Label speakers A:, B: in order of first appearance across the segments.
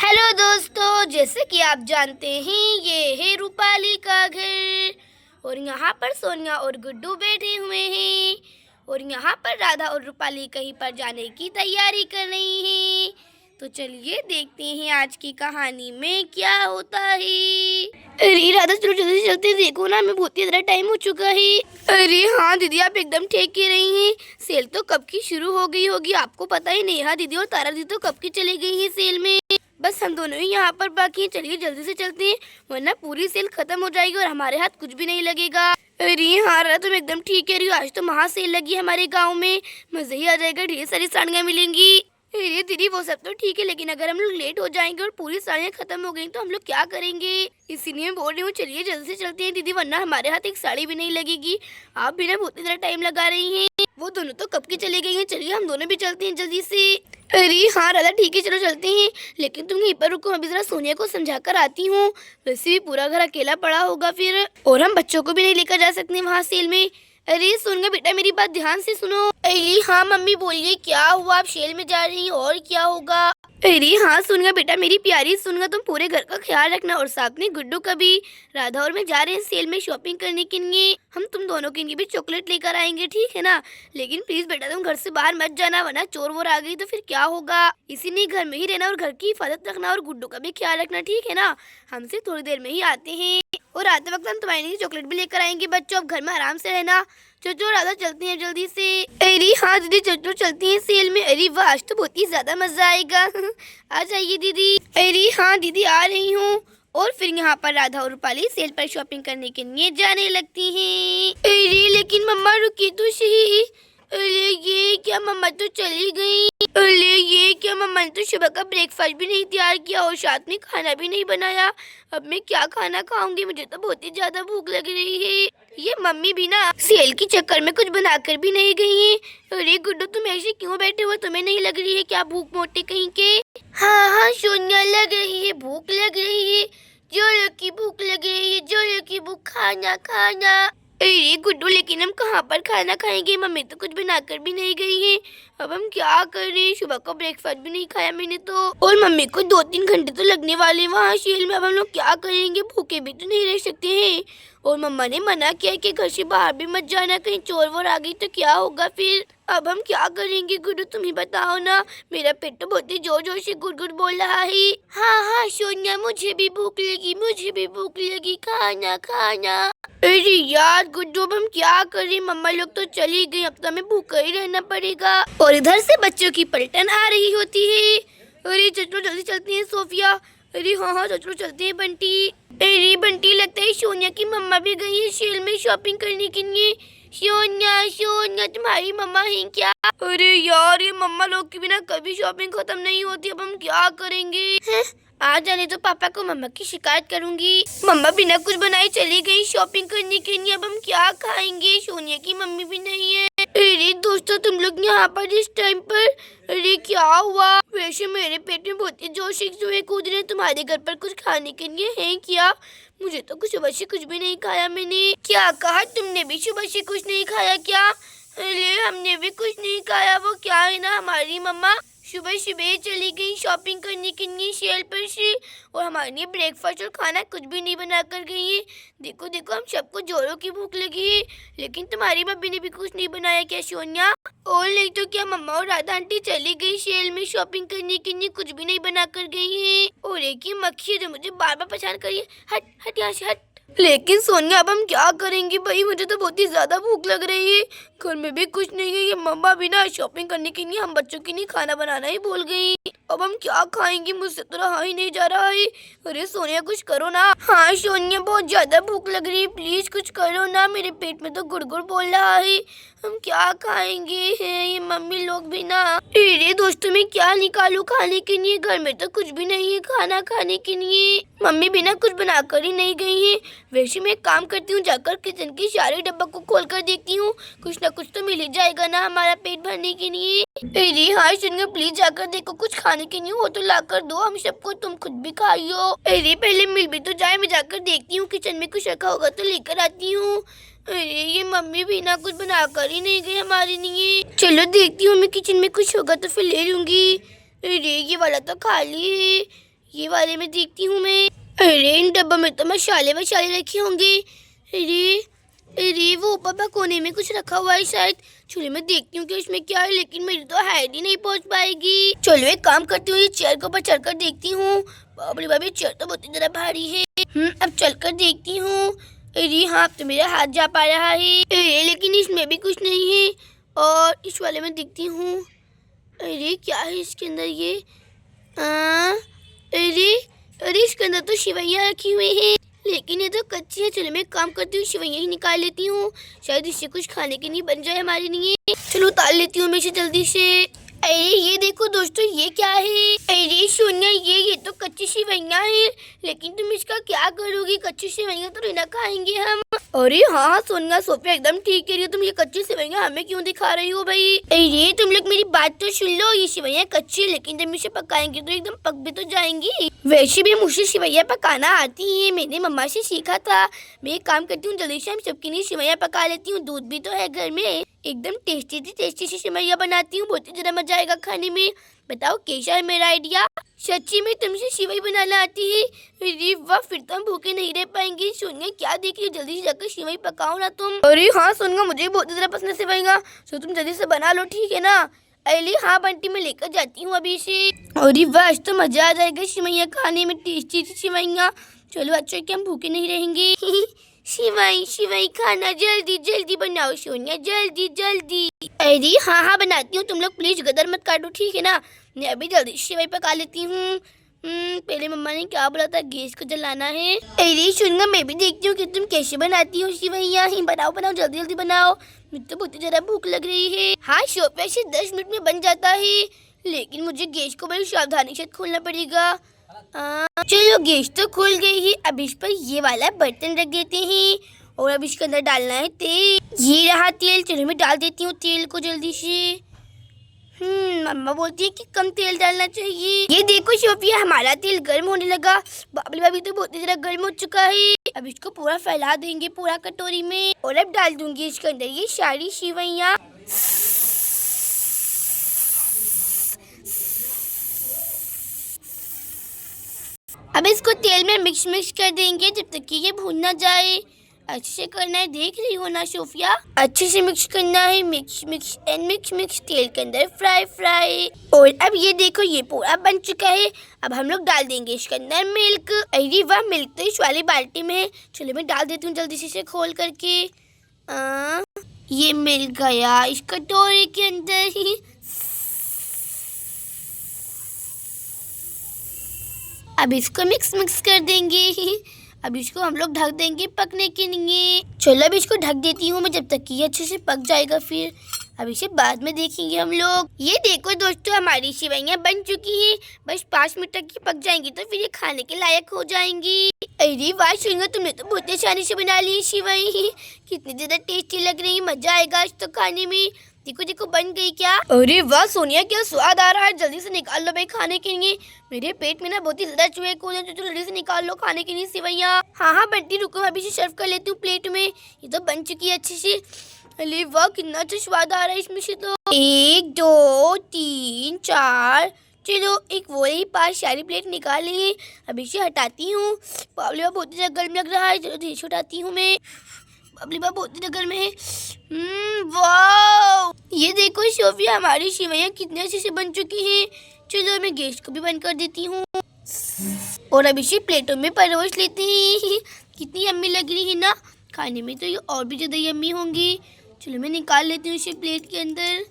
A: Hello दोस्तों, जैसे कि आप जानते हैं ये है रूपाली का घर और यहाँ पर सोनिया और गुड्डू बैठे हुए हैं और यहाँ पर राधा और रूपाली कहीं पर जाने की तैयारी कर रही हैं। तो चलिए देखते हैं आज की कहानी में क्या होता है। अरे राधा, चलो जल्दी चलते, देखो ना हमें बहुत ही ज़्यादा टाइम हो चुका है। अरे हाँ दीदी, आप एकदम ठीक कह रही हैं। सेल तो कब की शुरू हो गई होगी, आपको पता ही नहीं। हाँ दीदी और तारा दीदी तो कब की चली गई हैं सेल में, बस हम दोनों ही यहाँ पर बाकी हैं। चलिए जल्दी से चलते हैं वरना पूरी सेल खत्म हो जाएगी और हमारे हाथ कुछ भी नहीं लगेगा। अरे हाँ राधा, तुम एकदम ठीक कह रही हो। आज तो महा सेल लगी है हमारे गांव में, मज़े ही आ जाएगा, ढेर सारी साड़ियाँ मिलेंगी। अरे दीदी वो सब तो ठीक है, लेकिन अगर हम लोग लेट हो जाएंगे और पूरी साड़ियाँ खत्म हो गई तो हम लोग क्या करेंगे। इसीलिए मैं बोल रही हूँ चलिए जल्दी से चलते हैं दीदी, वरना हमारे हाथ एक साड़ी भी नहीं लगेगी। आप भी ना बहुत ही ज़्यादा टाइम लगा रही हैं। वो दोनों तो कब की चले गई हैं, चलिए हम दोनों भी चलते हैं जल्दी से। अरे हाँ राधा ठीक है, चलो चलते हैं, लेकिन तुम यहीं पर रुको, अभी जरा सोनिया को समझा कर आती हूँ। वैसे भी पूरा घर अकेला पड़ा होगा फिर, और हम बच्चों को भी नहीं लेकर जा सकते वहाँ सेल में। अरे सोनिया बेटा, मेरी बात ध्यान से सुनो। अरे हाँ मम्मी बोलिए, क्या हुआ, आप सेल में जा रही हैं और क्या होगा। अरे हाँ सोनिया बेटा मेरी प्यारी, सुनगा तुम पूरे घर का ख्याल रखना और साथ में गुड्डू का भी। राधा और मैं जा रहे हैं सेल में शॉपिंग करने के लिए, हम तुम दोनों के लिए भी चॉकलेट लेकर आएंगे, ठीक है ना। लेकिन प्लीज बेटा तुम घर से बाहर मत जाना, वरना चोर वोर आ गई तो फिर क्या होगा। इसीलिए घर में ही रहना और घर की हिफाजत रखना और गुड्डू का भी ख्याल रखना, ठीक है ना। हम सिर्फ थोड़ी देर में ही आते हैं और आते वक्त हम तुम्हारे लिए चॉकलेट भी लेकर आएंगे। बच्चों अब घर में आराम से रहना। चलो राधा चलती हैं जल्दी से। अरे हाँ दीदी चलो चलती हैं सेल में। अरे वाह आज तो बहुत ही ज्यादा मजा आएगा। आ जाइए दीदी। अरे हाँ दीदी आ रही हूँ। और फिर यहाँ पर राधा और रूपाली सेल पर शॉपिंग करने के लिए जाने लगती हैं। अरे लेकिन मम्मा रुकी तो सही। अरे ये क्या, मम्मा तो चली गई। अरे ये क्या, मम्मा ने तो सुबह का ब्रेकफास्ट भी नहीं तैयार किया और साथ में खाना भी नहीं बनाया। अब मैं क्या खाना खाऊंगी, मुझे तो बहुत ही ज्यादा भूख लग रही है। ये मम्मी भी ना सेल के चक्कर में कुछ बनाकर भी नहीं गई है। अरे गुड्डू तुम ऐसे क्यों बैठे हो, तुम्हें नहीं लग रही है क्या भूख मोटे कहीं के। हाँ हाँ सोनिया लग रही है, भूख लग रही है, जोरों की भूख लग रही है, जोरों की भूख, खाना खाना। अरे गुड्डू लेकिन हम कहाँ पर खाना खाएंगे, मम्मी तो कुछ बनाकर भी नहीं गई है। अब हम क्या करें, सुबह का ब्रेकफास्ट भी नहीं खाया मैंने तो, और मम्मी को 2-3 घंटे तो लगने वाले वहाँ सेल में। अब हम लोग क्या करेंगे, भूखे भी तो नहीं रह सकते हैं। और मम्मा ने मना किया कि घर से बाहर भी मत जाना, कहीं चोर वोर आ गई तो क्या होगा फिर। अब हम क्या करेंगे गुड्डू, तुम ही बताओ ना। मेरा पेट तो बहुत ही जोर जोर से गुड़ बोल रहा है। हाँ हाँ सोनिया मुझे भी भूख लगी, मुझे भी भूख लगी, खाना खाना। अरे यार गुड्डू अब हम क्या करें, मम्मा लोग तो चली गई, अब तो हमें भूखा ही रहना पड़ेगा। और इधर से बच्चों की पलटन आ रही होती है। अरे चलो जल्दी चलती है सोफिया। अरे हाँ हाँ चलो चलते हैं बंटी। अरे बंटी लगता है सोनिया की मम्मा भी गई है सेल में शॉपिंग करने के लिए। सोनिया सोनिया तुम्हारी मम्मा है क्या। अरे यार ये मम्मा लोग के बिना कभी शॉपिंग खत्म नहीं होती, अब हम क्या करेंगे। आज जाने तो पापा को मम्मा की शिकायत करूंगी। मम्मा बिना कुछ बनाए चली गई शॉपिंग करने के लिए, अब हम क्या खाएंगे, सोनिया की मम्मी भी नहीं है। अरे दोस्तों तुम लोग यहाँ पर इस टाइम पर, अरे क्या हुआ। वैसे मेरे पेट में बहुत ही जोर से चूहे कूद रहे, तुम्हारे घर पर कुछ खाने के लिए है क्या। मुझे तो कुछ सुबह से कुछ भी नहीं खाया मैंने। क्या कहा, तुमने भी सुबह से कुछ नहीं खाया क्या। अरे हमने भी कुछ नहीं खाया, वो क्या है ना हमारी मम्मा सुबह सुबह चली गई शॉपिंग करने के लिए सेल पर से, और हमारे लिए ब्रेकफास्ट और खाना कुछ भी नहीं बना कर गई है। देखो देखो हम सबको जोरों की भूख लगी है, लेकिन तुम्हारी मम्मी ने भी कुछ नहीं बनाया क्या सोनिया। और नहीं तो क्या, मम्मा और राधा आंटी चली गई सेल में शॉपिंग करने के लिए, कुछ भी नहीं बना कर गई है। और एक ही मक्खी जो मुझे बार बार परेशान कर रही है, हट हट यहाँ से हट। लेकिन सोनिया अब हम क्या करेंगे भाई, मुझे तो बहुत ही ज्यादा भूख लग रही है, घर में भी कुछ नहीं है। ये मम्मा भी ना शॉपिंग करने के लिए हम बच्चों के लिए खाना बनाना ही भूल गई। अब हम क्या खाएंगे, मुझसे तो रहा ही नहीं जा रहा है। अरे सोनिया कुछ करो ना। हाँ सोनिया बहुत ज्यादा भूख लग रही है, प्लीज कुछ करो ना, मेरे पेट में तो गुड़गुड़ बोल रहा है। हम क्या खाएंगे हैं, ये मम्मी लोग भी ना। अरे दोस्तों मैं क्या निकालूं खाने के लिए, घर में तो कुछ भी नहीं है खाना खाने के लिए, मम्मी बिना कुछ बनाकर ही नहीं गई है। वैसे मैं एक काम करती हूँ, जाकर किचन की सारे डब्बा को खोल कर देखती हूँ, कुछ ना कुछ तो मिल ही जाएगा ना हमारा पेट भरने के लिए। अरे हाँ सुनिए प्लीज जाकर देखो, कुछ खाने के लिए हो तो ला कर दो हम सबको, तुम खुद भी खाइयो। अरे पहले मिल भी तो जाए, मैं जाकर देखती हूँ किचन में कुछ रखा होगा तो लेकर आती हूँ। अरे ये मम्मी भी ना कुछ बनाकर ही नहीं गई हमारे लिए। चलो देखती हूँ मैं किचन में कुछ होगा तो फिर ले लूंगी। अरे ये वाला तो खाली है, ये वाले में देखती हूँ मैं। अरे इन डब्बों में तो मसाले वसाले रखे होंगे। अरे अरे वो ऊपर कोने में कुछ रखा हुआ है शायद। चलो मैं देखती हूँ कि उसमें क्या है, लेकिन मेरी तो हाइट ही नहीं पहुँच पाएगी। चलो एक काम करती हूँ, ये चेयर के ऊपर चढ़कर देखती हूँ। बाप रे बाप, ये चेयर तो बहुत ही ज़्यादा भारी है। अब चलकर देखती हूँ। अरे हाँ, अब तो मेरा हाथ जा पा रहा है। अरे लेकिन इसमें भी कुछ नहीं है। और इस वाले में देखती हूँ। अरे क्या है इसके अंदर ये? अरे अरे इसके अंदर तो सेवइयाँ रखी हुई हैं, लेकिन ये तो कच्ची है। चलो मैं एक काम करती हूँ, सेवइयाँ ही निकाल लेती हूँ। शायद इससे कुछ खाने के लिए बन जाए हमारे लिए। चलो उतार लेती हूँ मैं इसे जल्दी से। अरे ये देखो दोस्तों, ये क्या है? अरे सोनिया, ये तो कच्ची सेवइयाँ है, लेकिन तुम इसका क्या करोगी? कच्ची सेवइयाँ तो नहीं खाएंगे हम। अरे हाँ सोनिया, सोफिया एकदम ठीक कह रही हो तुम। ये कच्ची सेवइयाँ हमें क्यों दिखा रही हो भाई? अरे तुम लोग मेरी बात तो सुन लो। ये सेवइयाँ कच्ची है, लेकिन जब इसे पकाएंगे तो एकदम पक भी तो जाएंगी। वैसे भी मुझे सेवइयाँ पकाना आती है, मैंने मम्मा से सीखा था। मैं एक काम करती हूँ, जल्दी से हम सबके लिए सेवइयाँ पका लेती हूँ। दूध भी तो है घर में। एकदम टेस्टी सी सेवइयाँ बनाती हूँ, बहुत ही ज़्यादा मजा आएगा खाने में। बताओ कैसा है मेरा आइडिया? सच्ची में तुमसे सेवई बनाना आती है? अरे वाह, फिर तो हम भूखे नहीं रह पाएंगे। सोनिया क्या देख रही हो? जल्दी से जाकर सेवई पकाओ ना तुम। अरे हाँ सोनिया, मुझे बहुत ज़्यादा पसंद है सेवइयाँ, तो तुम जल्दी से बना लो, ठीक है ना? अरे हाँ बंटी, मैं लेकर जाती हूँ अभी से। अरे वाह, आज तो मजा आ जाएगा सेवइयाँ खाने में, टेस्टी सी सेवइयाँ। चलो अच्छा कि हम भूखे नहीं रहेंगे। सेवई खाना, जल्दी जल्दी बनाओ सोनिया, जल्दी जल्दी। अरे हाँ बनाती हूँ, तुम लोग प्लीज गदर मत काटो, ठीक है ना? मैं अभी जल्दी सेवई पका लेती हूँ। पहले मम्मा ने क्या बोला था, गैस को जलाना है। अरे सोनिया, मैं भी देखती हूँ कि तुम कैसे बनाती हो सेवइयाँ। बनाओ बनाओ, जल्दी जल्दी बनाओ, मुझे तो बहुत ज़्यादा भूख लग रही है। हाँ शॉप से 10 मिनट में बन जाता है, लेकिन मुझे गैस को बड़ी सावधानी से खोलना पड़ेगा। चलो गैस तो खुल गई है। अब इस पर ये वाला बर्तन रख देते हैं, और अब इसके अंदर डालना है तेल। ये रहा तेल। चलो मैं डाल देती हूँ तेल को जल्दी से। मम्मा बोलती है कि कम तेल डालना चाहिए। ये देखो सोफिया, हमारा तेल गर्म होने लगा। बाबली भाभी तो बहुत ज़्यादा गर्म हो चुका है। अब इसको पूरा फैला देंगे पूरा कटोरी में, और अब डाल दूंगी इसके अंदर ये सारी सेवइयाँ। अब इसको तेल में मिक्स कर देंगे जब तक कि ये भून ना जाए। अच्छे से करना है, देख रही हो ना सोफिया? अच्छे से मिक्स करना है, मिक्स तेल के अंदर फ्राई। और अब ये देखो, ये पूरा बन चुका है। अब हम लोग डाल देंगे इसके अंदर मिल्क। अरे वाह, मिल्क तो इस वाली बाल्टी में है। चलो मैं डाल देती हूँ जल्दी से इसे खोल करके। ये मिल गया इस कटोरे के अंदर ही। अब इसको मिक्स कर देंगे। अब इसको हम लोग ढक देंगे पकने के लिए। चलो अब इसको ढक देती हूँ मैं, जब तक कि ये अच्छे से पक जाएगा। फिर अब इसे बाद में देखेंगे हम लोग। ये देखो दोस्तों, हमारी सेवइयाँ बन चुकी हैं। बस 5 मिनट तक की पक जाएंगी तो फिर ये खाने के लायक हो जाएंगी। अरे वाह सुनिए, तुमने तो बहुत आसानी से बना ली सेवई। कितनी ज़्यादा टेस्टी लग रही है, मजा आएगा आज तो खाने में। देखो देखो बन गई क्या? अरे वाह सोनिया, क्या स्वाद आ रहा है। जल्दी से निकाल लो भाई खाने के लिए। मेरे पेट में ना बहुत ही ज्यादा चूहे कूद हैं, तो जल्दी से निकाल लो खाने के लिए सेवइयाँ। हाँ बंटी रुको, अभी से सर्व कर लेती हूँ प्लेट में। ये तो बन चुकी है अच्छी से। अरे वाह, कितना अच्छा स्वाद आ रहा है इसमें से तो। 1 2 3 4। चलो एक वो ही 5 सारी प्लेट निकाल लिए। अभी से हटाती हूँ। बाबली बाबा बहुत ज्यादा गर्म लग रहा है। चलो धीरे से हटाती हूँ मैं। बाबली बाबा बहुत ज्यादा गर्म है। वाह, ये देखो सोफिया, हमारी सेवइयाँ कितने अच्छे से बन चुकी हैं। चलो मैं गैस को भी बंद कर देती हूँ, और अब इसे प्लेटों में परोस लेते हैं। कितनी यम्मी लग रही है ना, खाने में तो ये और भी ज़्यादा यम्मी होंगी। चलो मैं निकाल लेती हूँ इसे प्लेट के अंदर।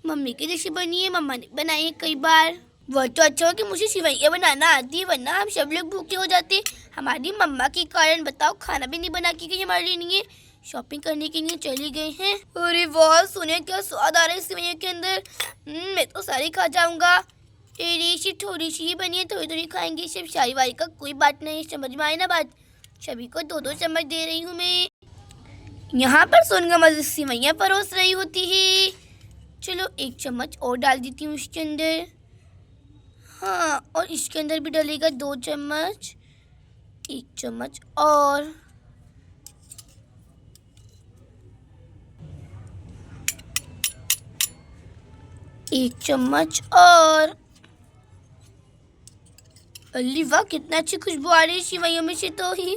A: मम्मी के जैसे बनी है, मम्मा ने बनाई है कई बार। वह तो अच्छा हो कि मुझे सेवइयाँ बनाना आती है, वरना हम सब लोग भूखे हो जाते हमारी मम्मा के कारण। बताओ, खाना भी नहीं बना के गई हमारे लिए, शॉपिंग करने के लिए चली गई हैं। अरे वाह सुनिए, क्या स्वाद आ रहा है सेवइयों के अंदर। मैं तो सारी खा जाऊंगा। अरे थोड़ी सी ही बनी है, थोड़ी थोड़ी खाएंगे सब। शाही वाई का कोई बात नहीं, समझ में आए ना बात? सभी को 2-2 चम्मच दे रही हूँ मैं। यहाँ पर सोनिया मज़े से सेवइयाँ परोस रही होती है। चलो 1 चम्मच और डाल देती हूँ इसके अंदर। हाँ, और इसके अंदर भी डलेगा 2 चम्मच। 1 चम्मच और। एक चम्मच और। अल्ली वाह, कितना अच्छी खुशबू आ रही है शिवैया में से तो ही।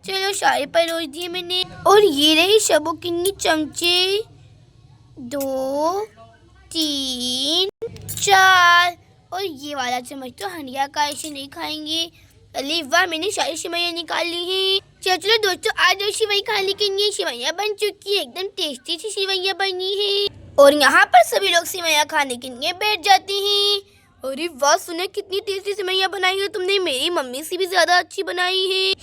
A: चलो सारे परोस दिए मैंने। और ये रही सबो किन्नी चमचे, 2 3 4। और ये वाला चम्मच तो हंडिया का ऐसे नहीं खाएंगे। अरे वाह, मैंने सारी शिवैया निकाल ली है। चलो दोस्तों, आज शिवैया खाने के लिए शिवैया बन चुकी है। एकदम टेस्टी सी शिवैया बनी है। और यहाँ पर सभी लोग शिवैया खाने के लिए बैठ जाते हैं। अरे वाह, सुने कितनी टेस्टी शिवैया बनाई है तुमने, मेरी मम्मी से भी ज्यादा अच्छी बनाई है।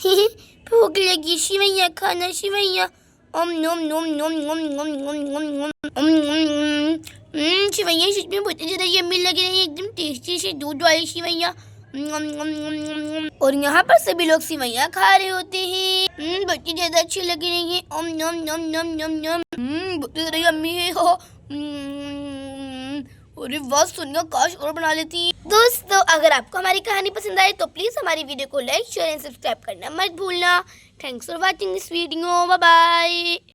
A: भूख लगी, शिवैया खाना, शिवैया। ओम नोम नोम नोम नोम नोम नोम नोम नोम। शिवैया सच में बहुत ज्यादा यम्मी लग रही है, एकदम टेस्टी से दूध वाली शिवैया। और यहाँ पर सभी लोग शिवैया खा रहे होते हैं। बहुत ही ज्यादा अच्छी लग रही है। ओम नोम नोम नोम नोम नोम। बहुत ज्यादा यम्मी है हो। अरे वाह सोनिया, काश और बना लेती। दोस्तों, अगर आपको हमारी कहानी पसंद आए तो प्लीज हमारी वीडियो को लाइक शेयर एंड सब्सक्राइब करना मत भूलना। Thanks for watching this video. Bye bye.